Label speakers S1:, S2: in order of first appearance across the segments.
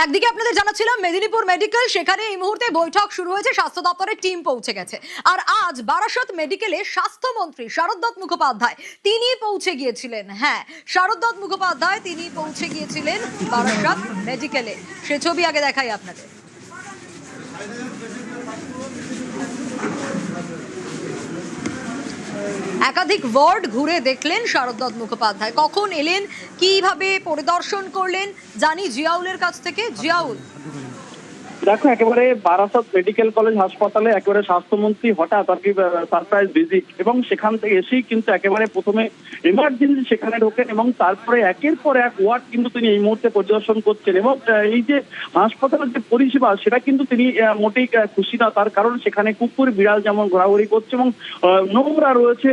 S1: একদিকে আপনাদের জানাচ্ছিলাম মেদিনীপুর মেডিকেল, সেখানে এই মুহূর্তে বৈঠক শুরু হয়েছে, স্বাস্থ্য দপ্তরের টিম পৌঁছে গেছে। আর আজ বারাসত মেডিকেলে স্বাস্থ্যমন্ত্রী শারদ মুখোপাধ্যায় তিনি পৌঁছে গিয়েছিলেন। হ্যাঁ, শারদ মুখোপাধ্যায় তিনি পৌঁছে গিয়েছিলেন বারাসত মেডিকেলে। সে ছবি আগে দেখাই আপনাদের। একাধিক ওয়ার্ড ঘুরে দেখলেন শারদ মুখোপাধ্যায়। কখন এলেন, কিভাবে পরিদর্শন করলেন জানি জিয়াউলের কাছ থেকে। জিয়াউল,
S2: দেখো, একেবারে বারাসত মেডিকেল কলেজ হাসপাতালে একেবারে স্বাস্থ্যমন্ত্রী হঠাৎ আর কি সারপ্রাইজ ভিজিট, এবং সেখান থেকে এসেই কিন্তু একেবারে প্রথমে এমার্জেন্সি সেখানে ঢোকেন এবং তারপরে একের পর এক ওয়ার্ড কিন্তু তিনি এই মুহূর্তে পরিদর্শন করছেন। এবং এই যে হাসপাতালের যে পরিষেবা সেটা কিন্তু তিনি মোটেই খুশি না। তার কারণ সেখানে কুকুর বিড়াল যেমন ঘোরাঘুরি করছে এবং নোংরা রয়েছে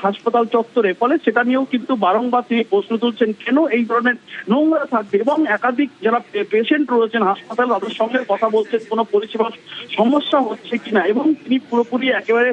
S2: হাসপাতাল চত্বরে, ফলে সেটা নিয়েও কিন্তু বারংবার তিনি প্রশ্ন তুলছেন কেন এই ধরনের নোংরা থাকবে। এবং একাধিক যারা পেশেন্ট রয়েছেন হাসপাতাল তাদের সঙ্গে কথা বলছেন কোনো পরিষেবার সমস্যা হচ্ছে কিনা। এবং তিনি পুরোপুরি একেবারে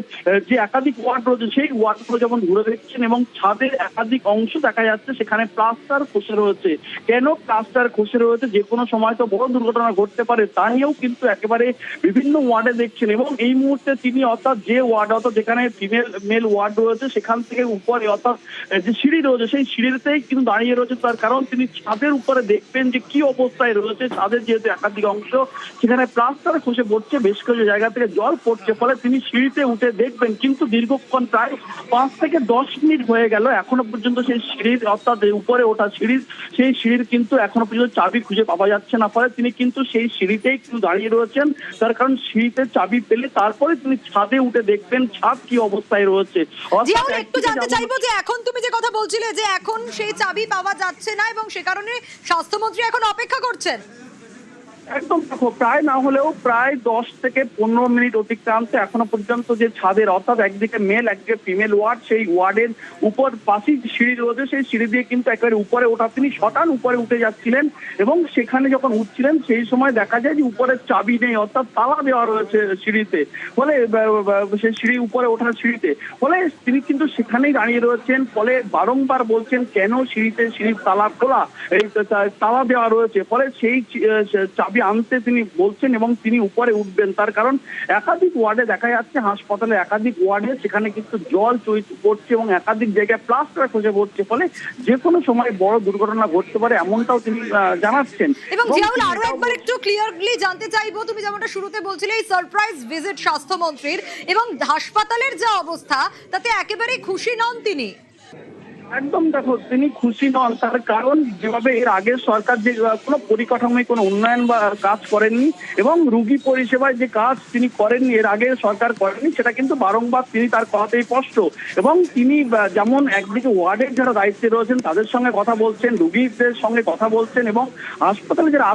S2: যে একাধিক ওয়ার্ড রয়েছে সেই ওয়ার্ডগুলো যেমন ঘুরে দেখছেন এবং ছাদের একাধিক অংশ দেখা যাচ্ছে সেখানে প্লাস্টার খসে রয়েছে। কেন প্লাস্টার খসে রয়েছে, যে কোনো সময় তো বড় দুর্ঘটনা ঘটতে পারে, তা নিয়েও কিন্তু একেবারে বিভিন্ন ওয়ার্ডে দেখছেন। এবং এই মুহূর্তে তিনি অর্থাৎ যে ওয়ার্ড অর্থাৎ যেখানে ফিমেল মেল ওয়ার্ড রয়েছে সেখান থেকে উপরে অর্থাৎ যে সিঁড়ি রয়েছে সেই সিঁড়িতেই কিন্তু দাঁড়িয়ে রয়েছে। তার কারণ তিনি ছাদের উপরে দেখবেন যে কি অবস্থায় রয়েছে। ছাদের যেহেতু একাধিক অংশ সেখানে প্লাস্টার খসে পড়ছে, বেশ কিছু জায়গা থেকে জল পড়ছে, ফলে তিনি সিঁড়িতে উঠে দেখবেন। কিন্তু দীর্ঘক্ষণ প্রায় 5 থেকে 10 মিনিট হয়ে গেল, এখনো পর্যন্ত সেই সিঁড়ির অর্থাৎ উপরে ওঠা সেই সিঁড়ির কিন্তু এখনো পর্যন্ত চাবি খুঁজে পাওয়া যাচ্ছে না। ফলে তিনি কিন্তু সেই সিঁড়িতেই কিন্তু দাঁড়িয়ে রয়েছেন। তার কারণ সিঁড়িতে চাবি পেলে তারপরে তিনি ছাদে উঠে দেখবেন ছাদ কি অবস্থায় রয়েছে।
S1: একটু জানতে চাইবো যে এখন তুমি যে কথা বলছিলে যে এখন সেই চাবি পাওয়া যাচ্ছে না এবং সে কারণে স্বাস্থ্যমন্ত্রী এখন অপেক্ষা করছেন।
S2: একদম, দেখো, প্রায় না হলেও প্রায় 10 থেকে 15 মিনিট অতিক্রান্ত এখনো পর্যন্ত যে ছাদের অর্থাৎ একদিকে মেল একদিকে ফিমেল ওয়ার্ড, সেই ওয়ার্ডের উপর পাশেই সিঁড়ি রয়েছে, সেই সিঁড়ি দিয়ে কিন্তু একেবারে উপরে ওঠা তিনি শটান উপরে উঠে যাচ্ছিলেন। এবং সেখানে যখন উঠছিলেন সেই সময় দেখা যায় যে উপরে চাবি নেই, অর্থাৎ তালা দেওয়া রয়েছে সিঁড়িতে, ফলে সেই সিঁড়ি উপরে ওঠার সিঁড়িতে, ফলে তিনি কিন্তু সেখানেই দাঁড়িয়ে রয়েছেন। ফলে বারংবার বলছেন কেন সিঁড়ির তালা খোলা, এই তালা দেওয়া রয়েছে, ফলে সেই চাবি আনতে তিনি বলছেন এবং তিনি উপরে উঠবেন। তার কারণ একাধিক ওয়ার্ডে দেখা যাচ্ছে হাসপাতালে একাধিক ওয়ার্ডে সেখানে কিন্তু জল পড়ছে এবং একাধিক জায়গায় প্লাস্টার খসে পড়ছে, ফলে যে কোনো সময় বড় দুর্ঘটনা ঘটতে পারে এমনটাও তিনি জানাচ্ছেন।
S1: এবং জিয়াউল, আরো একবার একটু ক্লিয়ারলি জানতে চাইবো, তুমি যেমনটা শুরুতে বলছিলে এই সারপ্রাইজ ভিজিট স্বাস্থ্যমন্ত্রীর এবং হাসপাতালের যে অবস্থা তাতে একেবারেই খুশি নন তিনি।
S2: একদম, দেখো, তিনি খুশি নন। তার কারণ যেভাবে এর আগের সরকার যে কোনো পরিকাঠামোয় কোনো উন্নয়ন বা কাজ করেননি এবং রোগী পরিষেবায় যে কাজ তিনি করেননি, এর আগের সরকার করেননি, সেটা কিন্তু বারংবার তিনি তার কথাতেই স্পষ্ট। এবং তিনি যেমন একদিকে ওয়ার্ডের যারা দায়িত্বে রয়েছেন তাদের সঙ্গে কথা বলছেন, রোগীদের সঙ্গে কথা বলছেন এবং হাসপাতালে যারা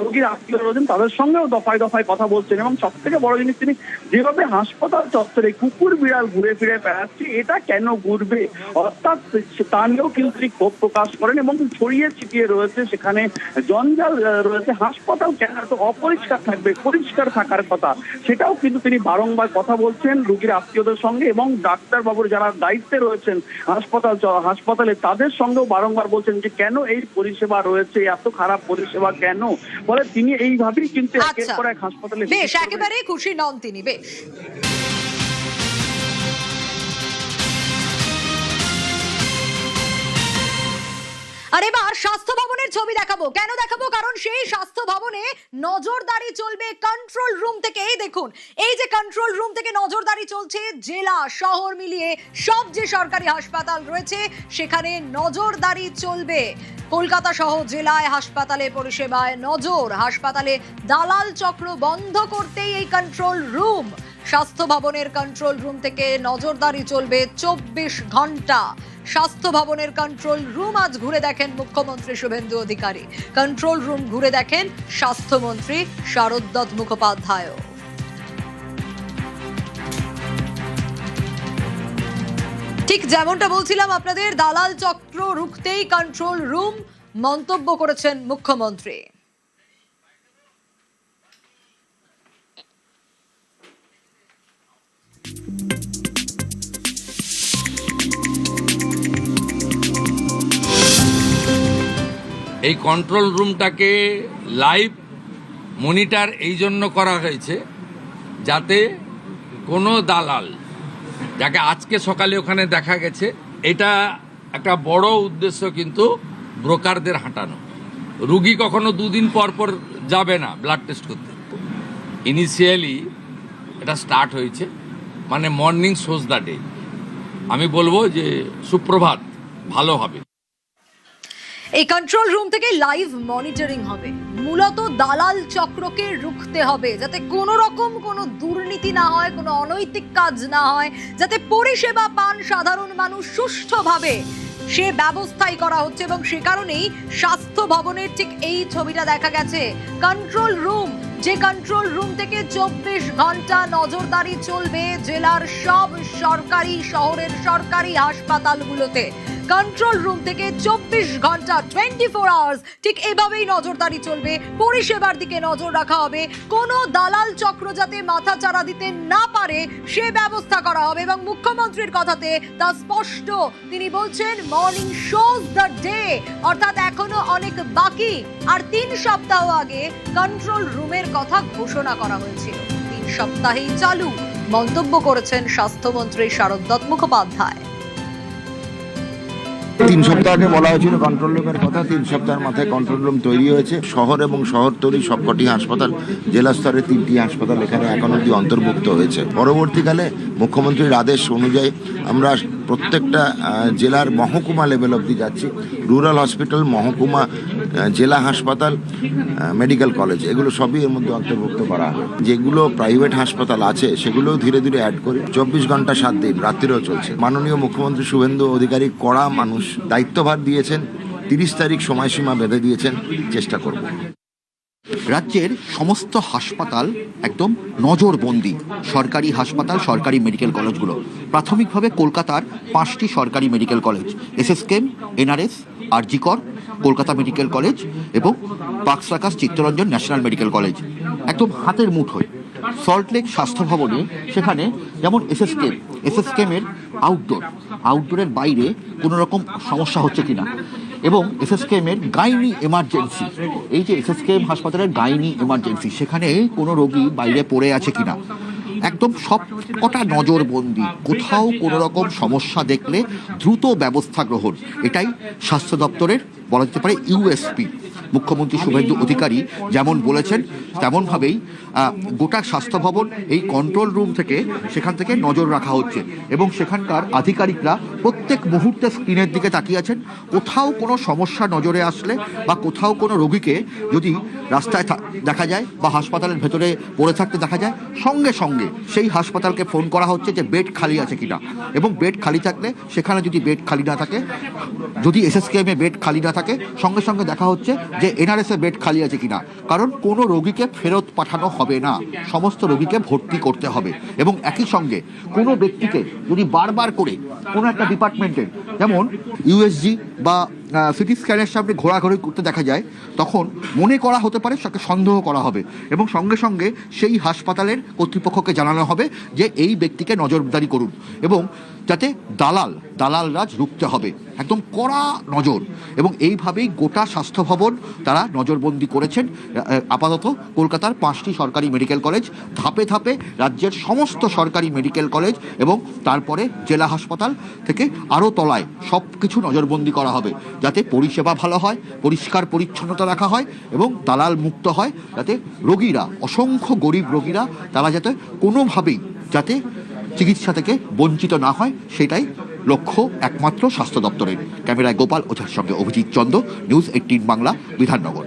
S2: রোগীর আত্মীয় রয়েছেন তাদের সঙ্গেও দফায় দফায় কথা বলছেন। এবং সব থেকে বড় জিনিস, তিনি যেভাবে হাসপাতাল চত্বরে কুকুর বিড়াল ঘুরে ফিরে বেড়াচ্ছে, এটা কেন ঘুরবে অর্থাৎ তা নিয়েও কিন্তু তিনি ক্ষোভ প্রকাশ করেন। এবং ছড়িয়ে ছিটিয়ে রয়েছে সেখানে জঞ্জাল রয়েছে, হাসপাতাল কেন এত অপরিষ্কার থাকবে, পরিষ্কার থাকার কথা, সেটাও কিন্তু তিনি বারংবার কথা বলছেন রোগীর আত্মীয়দের সঙ্গে এবং ডাক্তারবাবুর যারা দায়িত্বে রয়েছেন হাসপাতালে তাদের সঙ্গেও বারংবার বলছেন যে কেন এই পরিষেবা রয়েছে, এত খারাপ পরিষেবা কেন। ফলে তিনি এইভাবেই কিন্তু একের পর এক হাসপাতালে
S1: বেশ একেবারে খুশি নন তিনি। বেশ, আর এবার স্বাস্থ্য ভবনের ছবি দেখাবো। কেন দেখাবো? কারণ সেই স্বাস্থ্য ভবনে নজরদারি চলবে কন্ট্রোল রুম থেকে। এই দেখুন, এই যে কন্ট্রোল রুম থেকে নজরদারি চলছে, জেলা শহর মিলিয়ে সব যে সরকারি হাসপাতাল রয়েছে সেখানে নজরদারি চলবে। কলকাতা সহ জেলায় হাসপাতালে পরিষেবায় নজর, হাসপাতালে দালাল চক্র বন্ধ করতেই এই কন্ট্রোল রুম। স্বাস্থ্য ভবনের কন্ট্রোল রুম থেকে নজরদারি চলবে 24 ঘন্টা। স্বাস্থ্য ভবনের কন্ট্রোল রুম আজ ঘুরে দেখেন মুখ্যমন্ত্রী শুভেন্দু অধিকারী, কন্ট্রোল রুম ঘুরে দেখেন স্বাস্থ্যমন্ত্রী শারদ মুখোপাধ্যায়। ঠিক যেমনটা বলছিলাম আপনাদের, দালাল চক্র রুখতেই কন্ট্রোল রুম, মন্তব্য করেছেন মুখ্যমন্ত্রী।
S3: এই কন্ট্রোল রুমটাকে লাইভ মনিটর এই জন্য করা হয়েছে যাতে কোনো দালাল, যাকে আজকে সকালে ওখানে দেখা গেছে, এটা একটা বড় উদ্দেশ্য কিন্তু ব্রোকারদের হাঁটানো। রুগী কখনো দুদিন পর পর যাবে না ব্লাড টেস্ট করতে। ইনিশিয়ালি এটা স্টার্ট হয়েছে, মানে মর্নিং শোজ দ্য ডে। আমি বলবো যে সুপ্রভাত, ভালো হবে।
S1: এই কন্ট্রোল রুম থেকে লাইভ মনিটরিং হবে। মূলত দালাল চক্রকে রুখতে হবে, যাতে কোনো রকম কোনো দুর্নীতি না হয়, কোনো অনৈতিক কাজ না হয়, যাতে পরিষেবা পান সাধারণ মানুষ সুষ্ঠুভাবে, সে ব্যবস্থাই করা হচ্ছে। এবং সে কারণেই স্বাস্থ্য ভবনের ঠিক এই ছবিটা দেখা গেছে। কন্ট্রোল রুম, যে কন্ট্রোল রুম থেকে 24 ঘন্টা নজরদারি চলবে জেলার সব সরকারি, শহরের সরকারি হাসপাতালগুলোতে। কন্ট্রোল রুম থেকে 24 ঘন্টা 24 আওয়ার্স ঠিক এভাবেই নজরদারি চলবে। পরিষেবার দিকে নজর রাখা হবে, কোনো দালাল চক্র যাতে মাথা চাড়া দিতে না পারে সে ব্যবস্থা করা হবে। এবং মুখ্যমন্ত্রীর কথাতে তা স্পষ্ট, তিনি বলছেন মর্নিং শোজ দ্য ডে, অর্থাৎ এখনো অনেক বাকি। আর 3 সপ্তাহ আগে কন্ট্রোল রুমের কথা ঘোষণা করা হয়েছিল, 3 সপ্তাহেই চালু, মন্তব্য করেছেন স্বাস্থ্যমন্ত্রী শারদ মুখোপাধ্যায়।
S4: 3 সপ্তাহ আগে বলা হয়েছিল কন্ট্রোল রুমের কথা। 3 সপ্তাহের মাথায় কন্ট্রোল রুম তৈরি হয়েছে। শহর এবং শহরতলি সবকটি হাসপাতাল, জেলা স্তরে 3টি হাসপাতাল এখানে এখন অবধি অন্তর্ভুক্ত হয়েছে। পরবর্তীকালে মুখ্যমন্ত্রীর আদেশ অনুযায়ী আমরা প্রত্যেকটা জেলার মহকুমা লেভেল অবধি যাচ্ছি। রুরাল হসপিটাল, মহকুমা, জেলা হাসপাতাল, মেডিকেল কলেজ, এগুলো সবই এর মধ্যে অন্তর্ভুক্ত করা হবে। যেগুলো প্রাইভেট হাসপাতাল আছে সেগুলোও ধীরে ধীরে অ্যাড করি। 24 ঘন্টা 7 দিন, রাত্রিরেও চলছে। মাননীয় মুখ্যমন্ত্রী শুভেন্দু অধিকারী কড়া মানুষ, দায়িত্বভার দিয়েছেন। 30 তারিখ সময়সীমা বেঁধে দিয়েছেন, চেষ্টা করব।
S5: রাজ্যের সমস্ত হাসপাতাল একদম নজরবন্দি। সরকারি হাসপাতাল, সরকারি মেডিকেল কলেজগুলো প্রাথমিকভাবে কলকাতার 5টি সরকারি মেডিকেল কলেজ, এসএসকেএম, এনআরএস, আরজি কর, কলকাতা মেডিকেল কলেজ এবং পাকসাকাস চিত্তরঞ্জন ন্যাশনাল মেডিকেল কলেজ একদম হাতের মুঠোয়। সল্টলেক স্বাস্থ্য ভবনে সেখানে যেমন এসএসকেএমের আউটডোরের বাইরে কোনো রকম সমস্যা হচ্ছে কিনা, এবং এসএসকেএমের গাইনি এমার্জেন্সি, এই যে এসএসকেএম হাসপাতালের গাইনি এমার্জেন্সি, সেখানে কোনো রোগী বাইরে পড়ে আছে কিনা, একদম সব কটা নজরবন্দি। কোথাও কোনো রকম সমস্যা দেখলে দ্রুত ব্যবস্থা গ্রহণ, এটাই স্বাস্থ্য দপ্তরের বলা যেতে পারে ইউএসপি। মুখ্যমন্ত্রী শুভেন্দু অধিকারী যেমন বলেছেন তেমনভাবেই গোটা স্বাস্থ্য ভবন এই কন্ট্রোল রুম থেকে, সেখান থেকে নজর রাখা হচ্ছে এবং সেখানকার আধিকারিকরা প্রত্যেক মুহূর্তে স্ক্রিনের দিকে তাকিয়ে আছেন। কোথাও কোনো সমস্যা নজরে আসলে বা কোথাও কোনো রোগীকে যদি রাস্তায় দেখা যায় বা হাসপাতালের ভেতরে পড়ে থাকতে দেখা যায়, সঙ্গে সঙ্গে সেই হাসপাতালকে ফোন করা হচ্ছে যে বেড খালি আছে কিনা, এবং বেড খালি থাকলে সেখানে যদি বেড খালি না থাকে, যদি এসএসকেএমে বেড খালি না থাকে, সঙ্গে সঙ্গে দেখা হচ্ছে যে এনআরএসে বেড খালি আছে কিনা। কারণ কোনো রোগীকে ফেরত পাঠানো হবে না, সমস্ত রোগীকে ভর্তি করতে হবে। এবং একই সঙ্গে কোনো ব্যক্তিকে যদি বারবার করে কোনো একটা ডিপার্টমেন্টের, যেমন ইউএসজি বা সিটি স্ক্যানের সামনে ঘোরাঘুরি করতে দেখা যায়, তখন মনে করা হতে পারে তাকে সন্দেহ করা হবে এবং সঙ্গে সঙ্গে সেই হাসপাতালের কর্তৃপক্ষকে জানানো হবে যে এই ব্যক্তিকে নজরদারি করুন, এবং যাতে দালাল রাজ রুখতে হবে, একদম কড়া নজর। এবং এইভাবেই গোটা স্বাস্থ্য ভবন তারা নজরবন্দি করেছেন। আপাতত কলকাতার 5টি সরকারি মেডিকেল কলেজ, ধাপে ধাপে রাজ্যের সমস্ত সরকারি মেডিকেল কলেজ এবং তারপরে জেলা হাসপাতাল থেকে আরও তলায় সব কিছু নজরবন্দি করা হবে, যাতে পরিষেবা ভালো হয়, পরিষ্কার পরিচ্ছন্নতা রাখা হয় এবং দালাল মুক্ত হয়, যাতে রোগীরা, অসংখ্য গরিব রোগীরা, তারা যাতে কোনোভাবেই যাতে চিকিৎসা থেকে বঞ্চিত না হয়, সেটাই লক্ষ্য একমাত্র স্বাস্থ্য দপ্তরের। ক্যামেরায় গোপাল ওঝার সঙ্গে অভিজিৎ চন্দ্র, নিউজ 18 বাংলা, বিধাননগর।